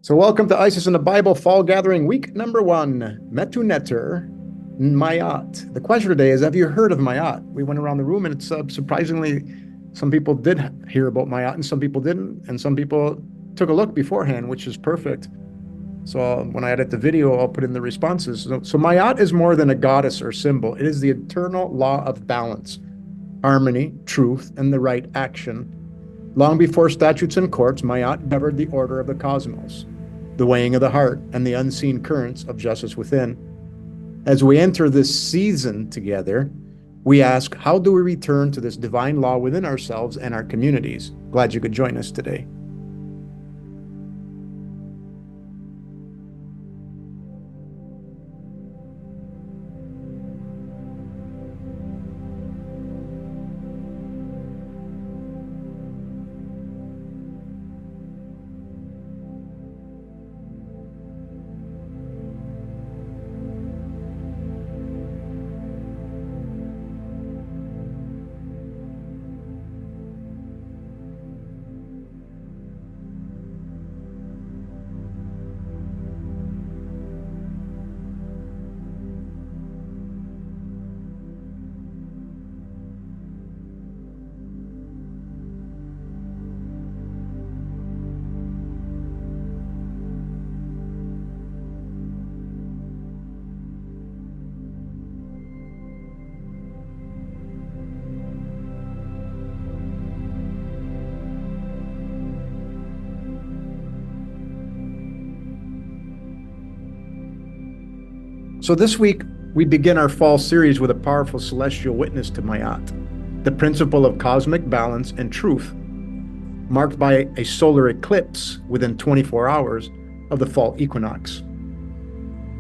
So welcome to Isis in the Bible Fall Gathering Week number 1, Metu Neter, Mayat. The question today is, have you heard of Mayat? We went around the room and it's surprisingly, some people did hear about Mayat and some people didn't. And some people took a look beforehand, which is perfect. So when I edit the video, I'll put in the responses. So Mayat is more than a goddess or symbol. It is the eternal law of balance, harmony, truth, and the right action. Long before statutes and courts, Mayat governed the order of the cosmos, the weighing of the heart, and the unseen currents of justice within. As we enter this season together, we ask, how do we return to this divine law within ourselves and our communities? Glad you could join us today. So this week, we begin our fall series with a powerful celestial witness to Mayat, the principle of cosmic balance and truth, marked by a solar eclipse within 24 hours of the fall equinox.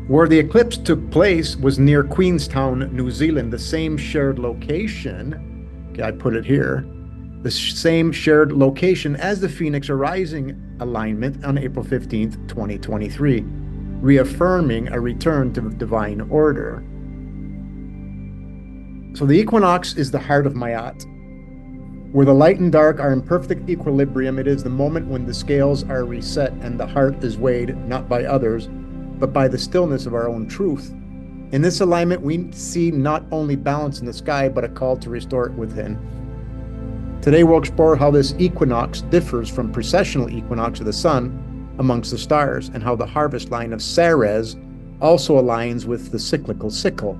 Where the eclipse took place was near Queenstown, New Zealand, the same shared location, okay, I put it here, the same shared location as the Phoenix arising alignment on April 15th, 2023. Reaffirming a return to divine order. So the equinox is the heart of Mayat. Where the light and dark are in perfect equilibrium, it is the moment when the scales are reset and the heart is weighed not by others, but by the stillness of our own truth. In this alignment, we see not only balance in the sky, but a call to restore it within. Today, we'll explore how this equinox differs from precessional equinox of the sun amongst the stars, and how the harvest line of Ceres also aligns with the cyclical sickle,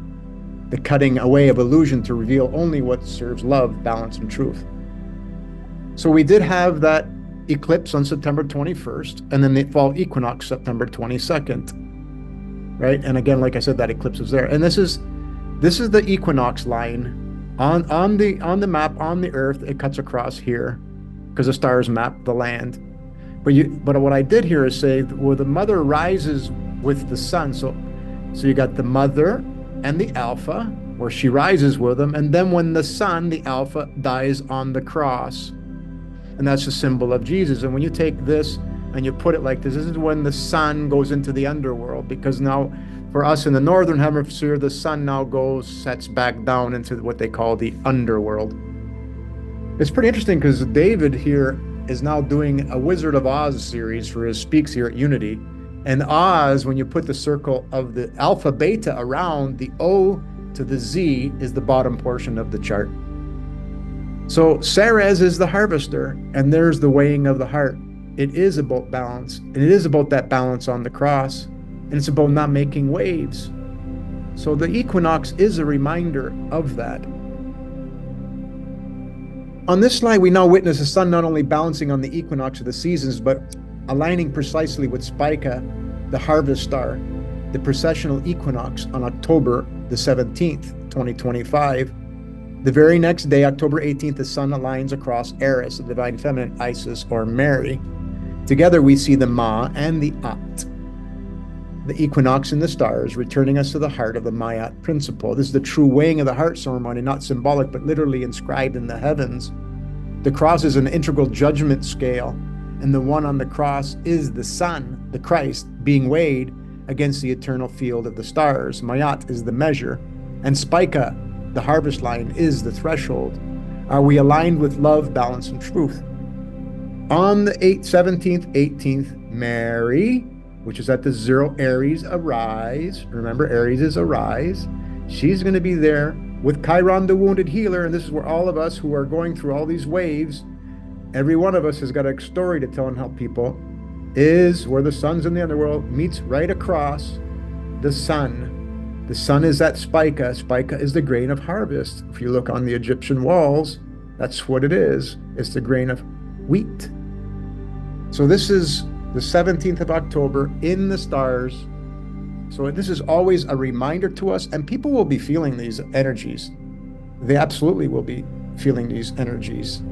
the cutting away of illusion to reveal only what serves love, balance, and truth. So we did have that eclipse on September 21st, and then the fall equinox September 22nd, right? And again, like I said, that eclipse was there. And this is the equinox line on the map on the Earth. It cuts across here because the stars map the land. But what I did here is say where the mother rises with the sun. So you got the mother and the alpha, where she rises with them. And then when the son, the alpha, dies on the cross. And that's a symbol of Jesus. And when you take this and you put it like this is when the sun goes into the underworld. Because now for us in the northern hemisphere, the sun now sets back down into what they call the underworld. It's pretty interesting because David here is now doing a Wizard of Oz series for his Speaks here at Unity. And Oz, when you put the circle of the alpha beta around, the O to the Z is the bottom portion of the chart. So Ceres is the harvester, and there's the weighing of the heart. It is about balance, and it is about that balance on the cross, and it's about not making waves. So the equinox is a reminder of that. On this slide, we now witness the sun not only balancing on the equinox of the seasons, but aligning precisely with Spica, the harvest star, the precessional equinox on October the 17th, 2025. The very next day, October 18th, the sun aligns across Eris, the divine feminine Isis or Mary. Together we see the Ma and the At, the equinox in the stars, returning us to the heart of the Mayat principle. This is the true weighing of the heart ceremony, not symbolic, but literally inscribed in the heavens. The cross is an integral judgment scale, and the one on the cross is the Son, the Christ, being weighed against the eternal field of the stars. Mayat is the measure, and Spica, the harvest line, is the threshold. Are we aligned with love, balance, and truth? On the 17th, 18th, Mary, which is at the 0 Aries arise. Remember, Aries is arise. She's going to be there with Chiron, the wounded healer. And this is where all of us who are going through all these waves, every one of us has got a story to tell and help people, is where the sun's in the underworld meets right across the sun. The sun is that spica. Spica is the grain of harvest. If you look on the Egyptian walls, that's what it is. It's the grain of wheat. So this is the 17th of October in the stars. So this is always a reminder to us, and people will be feeling these energies. They absolutely will be feeling these energies.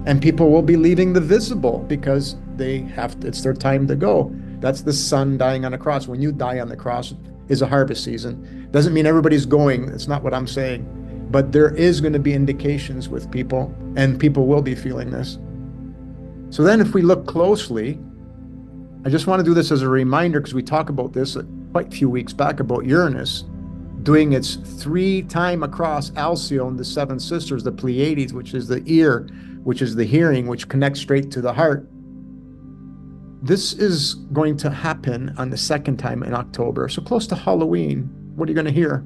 And people will be leaving the visible because it's their time to go. That's the sun dying on the cross. When you die on the cross is a harvest season. Doesn't mean everybody's going. That's not what I'm saying. But there is going to be indications with people, and people will be feeling this. So then if we look closely, I just want to do this as a reminder because we talked about this quite a few weeks back about Uranus doing its 3-time across Alcyone, the 7 sisters, the Pleiades, which is the ear, which is the hearing, which connects straight to the heart. This is going to happen on the 2nd time in October, so close to Halloween. What are you going to hear?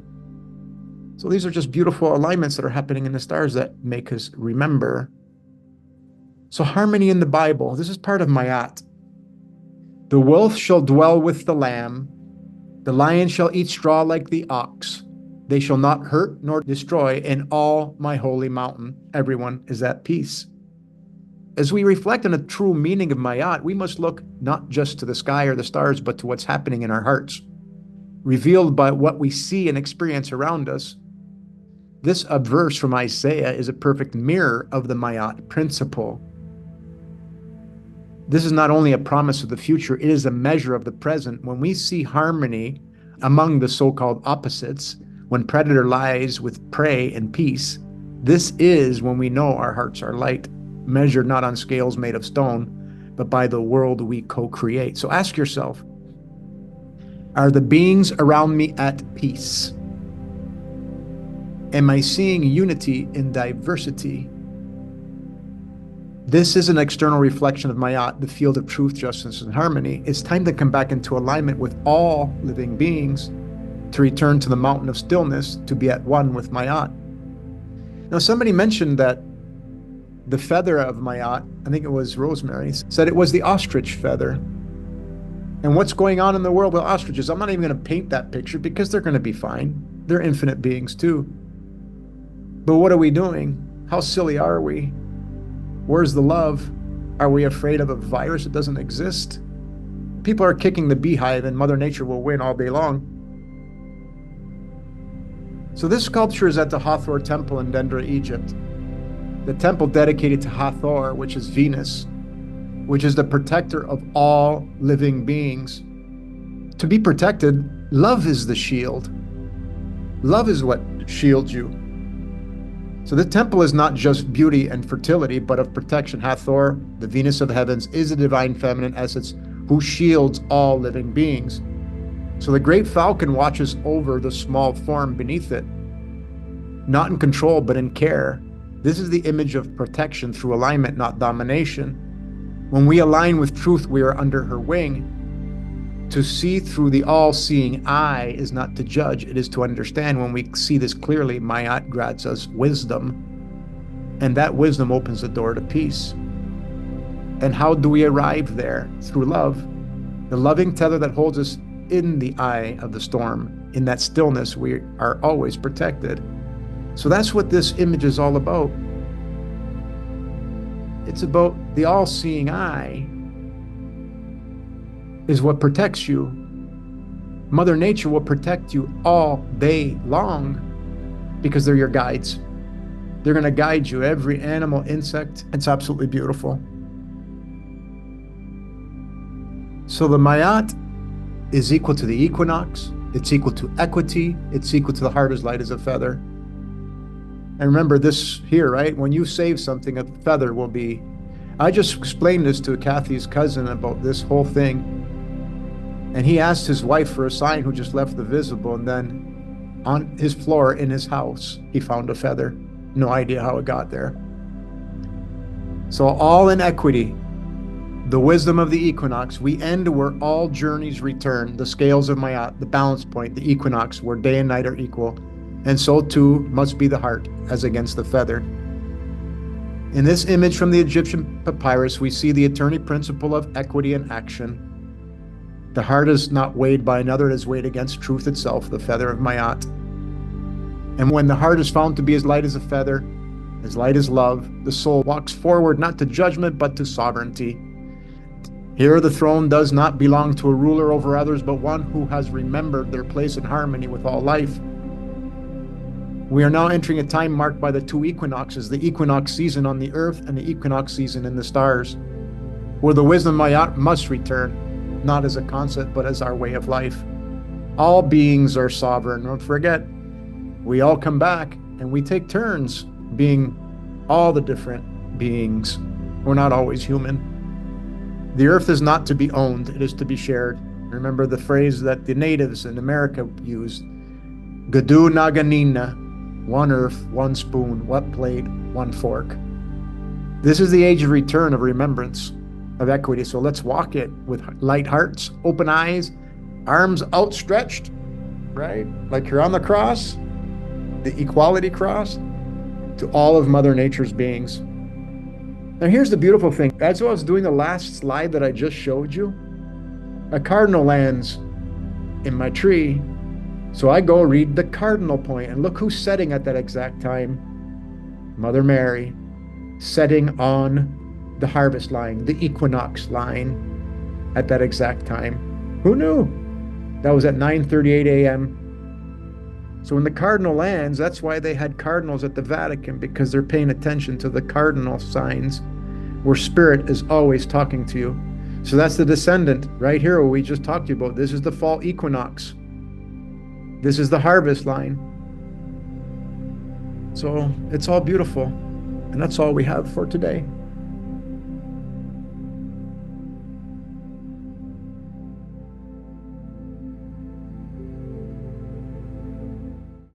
So these are just beautiful alignments that are happening in the stars that make us remember. So harmony in the Bible, this is part of Mayat. The wolf shall dwell with the lamb. The lion shall eat straw like the ox. They shall not hurt nor destroy in all my holy mountain. Everyone is at peace. As we reflect on the true meaning of Mayat, we must look not just to the sky or the stars, but to what's happening in our hearts, revealed by what we see and experience around us. This verse from Isaiah is a perfect mirror of the Mayat principle. This is not only a promise of the future, it is a measure of the present. When we see harmony among the so-called opposites, when predator lies with prey and peace, this is when we know our hearts are light, measured not on scales made of stone, but by the world we co-create. So ask yourself, are the beings around me at peace? Am I seeing unity in diversity? This is an external reflection of Mayat, the field of truth, justice, and harmony. It's time to come back into alignment with all living beings, to return to the mountain of stillness, to be at one with Mayat. Now, somebody mentioned that the feather of Mayat, I think it was Rosemary, said it was the ostrich feather. And what's going on in the world with ostriches? I'm not even going to paint that picture because they're going to be fine. They're infinite beings too. But what are we doing? How silly are we? Where's the love? Are we afraid of a virus that doesn't exist? People are kicking the beehive and Mother Nature will win all day long. So this sculpture is at the Hathor Temple in Dendra, Egypt. The temple dedicated to Hathor, which is Venus, which is the protector of all living beings. To be protected, love is the shield. Love is what shields you. So the temple is not just beauty and fertility, but of protection. Hathor, the Venus of the heavens, is a divine feminine essence who shields all living beings. So the great falcon watches over the small form beneath it, not in control, but in care. This is the image of protection through alignment, not domination. When we align with truth, we are under her wing. To see through the all-seeing eye is not to judge, it is to understand. When we see this clearly, Mayat grants us wisdom, and that wisdom opens the door to peace. And how do we arrive there? Through love. The loving tether that holds us in the eye of the storm. In that stillness, we are always protected. So that's what this image is all about. It's about the all-seeing eye is what protects you. Mother Nature will protect you all day long because they're your guides. They're going to guide you, every animal, insect. It's absolutely beautiful. So the Mayat is equal to the equinox. It's equal to equity. It's equal to the heart as light as a feather. And remember this here, right? When you save something, a feather will be. I just explained this to Kathy's cousin about this whole thing. And he asked his wife for a sign who just left the visible. And then on his floor in his house, he found a feather. No idea how it got there. So all in equity. The wisdom of the equinox. We end where all journeys return, the scales of Mayat, the balance point, the equinox, where day and night are equal, and so too must be the heart, as against the feather. In this image from the Egyptian papyrus, we see the eternal principle of equity and action. The heart is not weighed by another, it is weighed against truth itself, the feather of Mayat. And when the heart is found to be as light as a feather, as light as love, the soul walks forward not to judgment, but to sovereignty. Here the throne does not belong to a ruler over others, but one who has remembered their place in harmony with all life. We are now entering a time marked by the two equinoxes, the equinox season on the earth and the equinox season in the stars, where the wisdom of Mayat must return, not as a concept, but as our way of life. All beings are sovereign. Don't forget, we all come back and we take turns being all the different beings. We're not always human. The earth is not to be owned, it is to be shared. Remember the phrase that the natives in America used, Gadu Naganina, one earth, one spoon, one plate, one fork. This is the age of return, of remembrance, of equity. So let's walk it with light hearts, open eyes, arms outstretched, right? Like you're on the cross, the equality cross, to all of Mother Nature's beings. Now here's the beautiful thing. As I was doing the last slide that I just showed you, a cardinal lands in my tree. So I go read the cardinal point, and look who's setting at that exact time. Mother Mary, setting on the harvest line, the equinox line at that exact time. Who knew? That was at 9:38 a.m. So when the cardinal lands, that's why they had cardinals at the Vatican, because they're paying attention to the cardinal signs where spirit is always talking to you. So that's the descendant right here, what we just talked to you about. This is the fall equinox. This is the harvest line. So it's all beautiful. And that's all we have for today.